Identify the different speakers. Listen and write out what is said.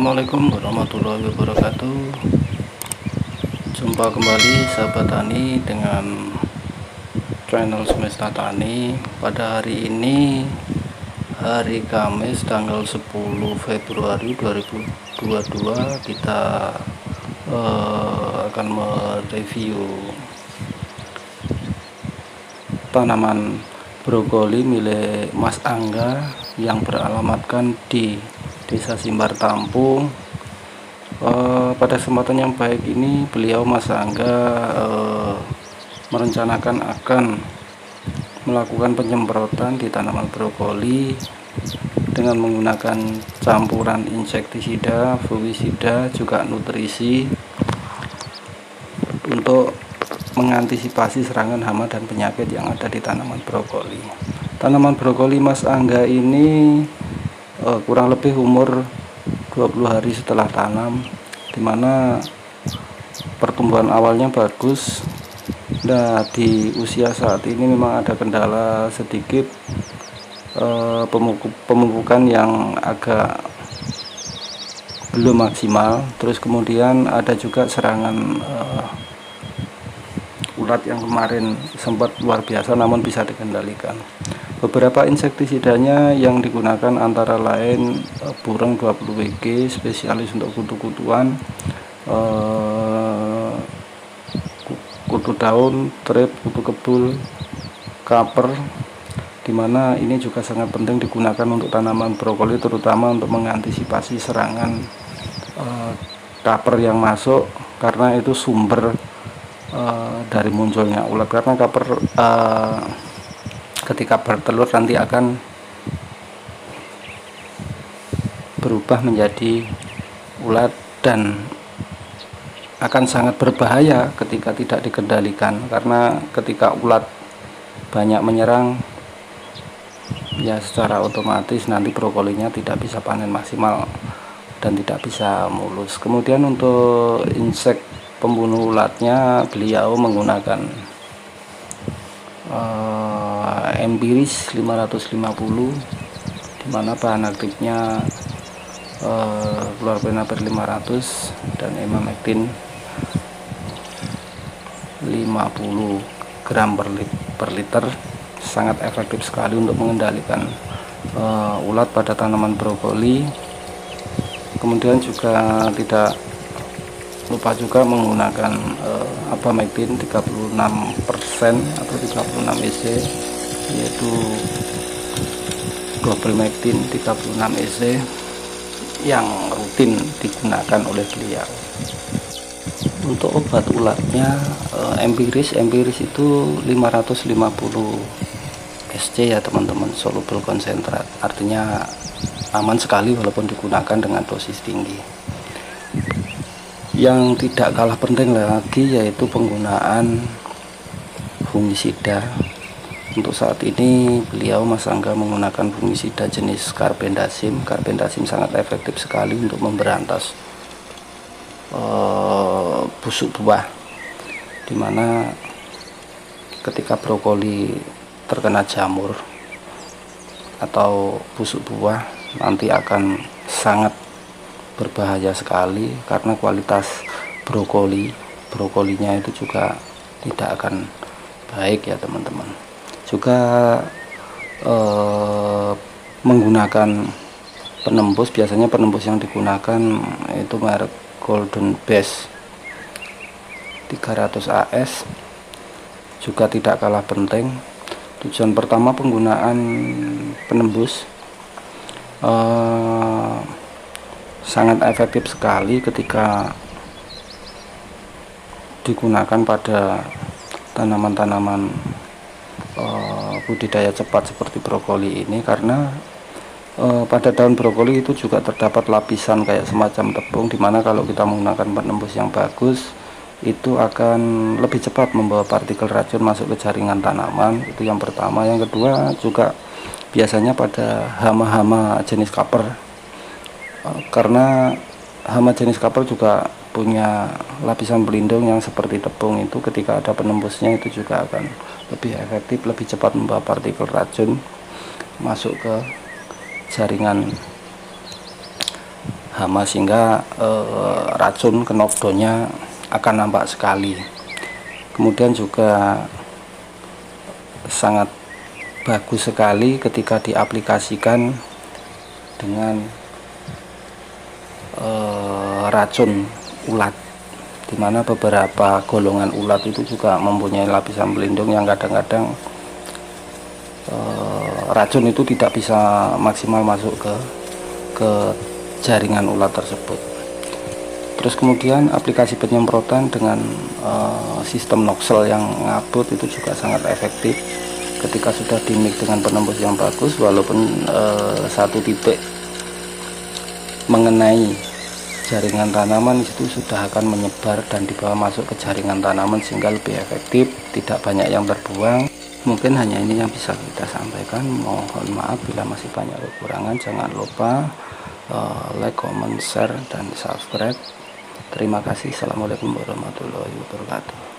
Speaker 1: Assalamualaikum warahmatullahi wabarakatuh. Jumpa kembali sahabat tani dengan channel Semesta Tani. Pada hari ini hari Kamis tanggal 10 Februari 2022 kita akan mereview tanaman brokoli milik Mas Angga yang beralamatkan di Desa Simbar Tampung. Pada kesempatan yang baik ini beliau Mas Angga merencanakan akan melakukan penyemprotan di tanaman brokoli dengan menggunakan campuran insektisida, fungisida, juga nutrisi untuk mengantisipasi serangan hama dan penyakit yang ada di tanaman brokoli. Tanaman brokoli Mas Angga ini kurang lebih umur 20 hari setelah tanam, dimana pertumbuhan awalnya bagus. Nah, di usia saat ini memang ada kendala sedikit, pemupukan yang agak belum maksimal. Terus kemudian ada juga serangan ulat yang kemarin sempat luar biasa namun bisa dikendalikan. Beberapa insektisidanya yang digunakan antara lain Bureng 20 WG spesialis untuk kutu-kutuan, kutu daun, trip, kutu kebul, kaper, dimana ini juga sangat penting digunakan untuk tanaman brokoli, terutama untuk mengantisipasi serangan kaper yang masuk, karena itu sumber dari munculnya ulat. Karena kaper ketika bertelur nanti akan berubah menjadi ulat dan akan sangat berbahaya ketika tidak dikendalikan, karena ketika ulat banyak menyerang ya secara otomatis nanti brokolinya tidak bisa panen maksimal dan tidak bisa mulus. Kemudian untuk insek pembunuh ulatnya beliau menggunakan empiris 550, dimana bahan aktifnya chlorphenapir 500 dan emamectin 50 gram per liter. Sangat efektif sekali untuk mengendalikan ulat pada tanaman brokoli. Kemudian juga tidak lupa juga menggunakan abamectin 36% atau 36 EC, yaitu dobelmectin 36 EC yang rutin digunakan oleh beliau. Untuk obat ulatnya empiris itu 550 SC ya teman-teman, soluble konsentrat, artinya aman sekali walaupun digunakan dengan dosis tinggi. Yang tidak kalah penting lagi yaitu penggunaan fungisida. Untuk saat ini beliau Mas Angga menggunakan fungisida jenis Carbendasim. Carbendasim sangat efektif sekali untuk memberantas busuk buah, dimana ketika brokoli terkena jamur atau busuk buah nanti akan sangat berbahaya sekali, karena kualitas brokolinya itu juga tidak akan baik ya teman-teman. Juga menggunakan penembus, biasanya penembus yang digunakan itu merek Golden Base 300 AS, juga tidak kalah penting. Tujuan pertama penggunaan penembus sangat efektif sekali ketika digunakan pada tanaman-tanaman budidaya cepat seperti brokoli ini, karena pada daun brokoli itu juga terdapat lapisan kayak semacam tepung, dimana kalau kita menggunakan penembus yang bagus itu akan lebih cepat membawa partikel racun masuk ke jaringan tanaman. Itu yang pertama. Yang kedua juga biasanya pada hama-hama jenis kaper, karena hama jenis kaper juga punya lapisan pelindung yang seperti tepung, itu ketika ada penembusnya itu juga akan lebih efektif, lebih cepat membawa partikel racun masuk ke jaringan hama, sehingga racun kenopdonya akan nampak sekali. Kemudian juga sangat bagus sekali ketika diaplikasikan dengan racun ulat, dimana beberapa golongan ulat itu juga mempunyai lapisan pelindung yang kadang-kadang racun itu tidak bisa maksimal masuk ke jaringan ulat tersebut. Terus kemudian aplikasi penyemprotan dengan sistem nozzle yang ngabut itu juga sangat efektif ketika sudah dimix dengan penembus yang bagus. Walaupun satu titik mengenai jaringan tanaman, itu sudah akan menyebar dan dibawa masuk ke jaringan tanaman sehingga lebih efektif, tidak banyak yang terbuang. Mungkin hanya ini yang bisa kita sampaikan. Mohon maaf bila masih banyak kekurangan. Jangan lupa like, comment, share, dan subscribe. Terima kasih. Assalamualaikum warahmatullahi wabarakatuh.